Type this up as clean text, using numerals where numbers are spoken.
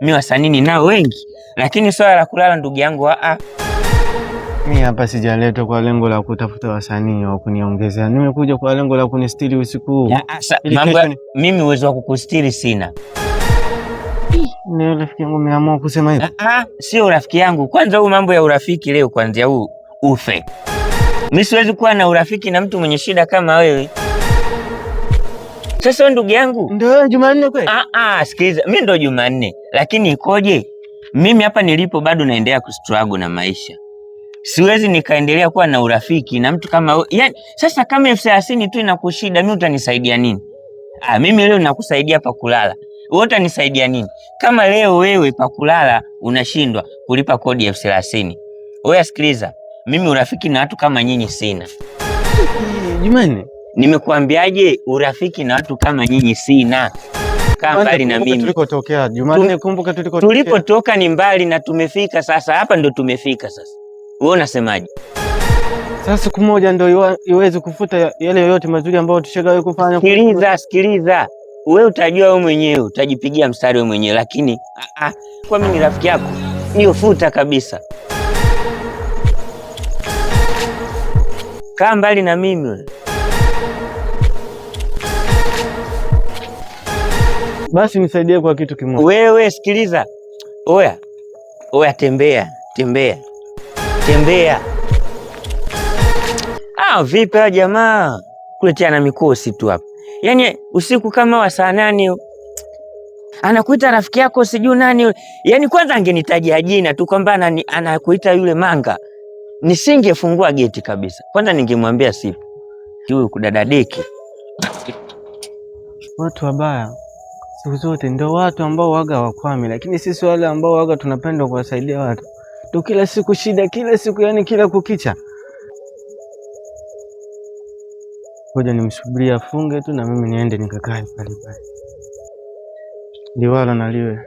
Mimi wasanii ninao wengi, lakini swala la kulala ndugu yangu Mimi hapa sijaletwa kwa lengo la kutafuta wasanii wa kuniongezea. Nimekuja kwa lengo la kunistiri usiku huu. Mimi uwezo wa kukustiri sina. Ni rafiki yangu umeamua kusema hivyo? Sio rafiki yangu. Kwanza huu mambo ya urafiki leo kwanza huu ufe. Mimi siwezi kuwa na urafiki na mtu mwenye shida kama wewe. Sasa ndugu yangu. Ndio Jumanne kweli? Sikiliza, mimi ndo Jumanne, lakini ikoje? Mimi hapa nilipo bado naendelea kustruggle na maisha. Siwezi nikaendelea kuwa na urafiki na mtu kama wewe. Yaani sasa kama 30,000 tu inakushida, mimi utanisaidia nini? Mimi leo nakusaidia pa kulala. Wewe utanisaidia nini? Kama leo wewe pa kulala unashindwa kulipa kodi ya 30,000. Wewe sikiliza, mimi urafiki na watu kama nyinyi sina. Jumanne, nimekuambiaje? Urafiki na watu kama nyinyi sina. Kaa mbali na mimi. Tulikotokea Jumanne, kumbuka tulipotoka ni mbali na tumefika sasa. Hapa ndo tumefika sasa. Wewe unasemaje? Sasa siku moja ndio iweze kufuta yale yote mazuri ambayo tushagawahi kufanya. Sikiliza. Wewe utajua wewe mwenyewe, utajipigia mstari wewe mwenyewe, lakini kwa mimi ni rafiki yako, hiyo futa kabisa. Kaa mbali na mimi. Basi nisaidie kwa kitu kimoja. Wewe sikiliza. Oya tembea. Vipi jamaa? Kuletea na mikosi tu hapa. Yaani usiku kama wa saa 8 anakuita rafiki yako sijui nani. Yaani kwanza angenitajia jina tu kwamba anakuita yule Manga. Nisingefungua geti kabisa. Kwanza ningemwambia sipo. Huyu kudadadeki. Watu wabaya siku zote ndio watu ambao waga wakwami, lakini sisi wale ambao waga tunapenda kuwasaidia watu ndio kila siku shida, kila siku, yani kila kukicha. Ngoja nimsubiria afunge tu na mimi niende nikakae pale. Liwalo na liwe.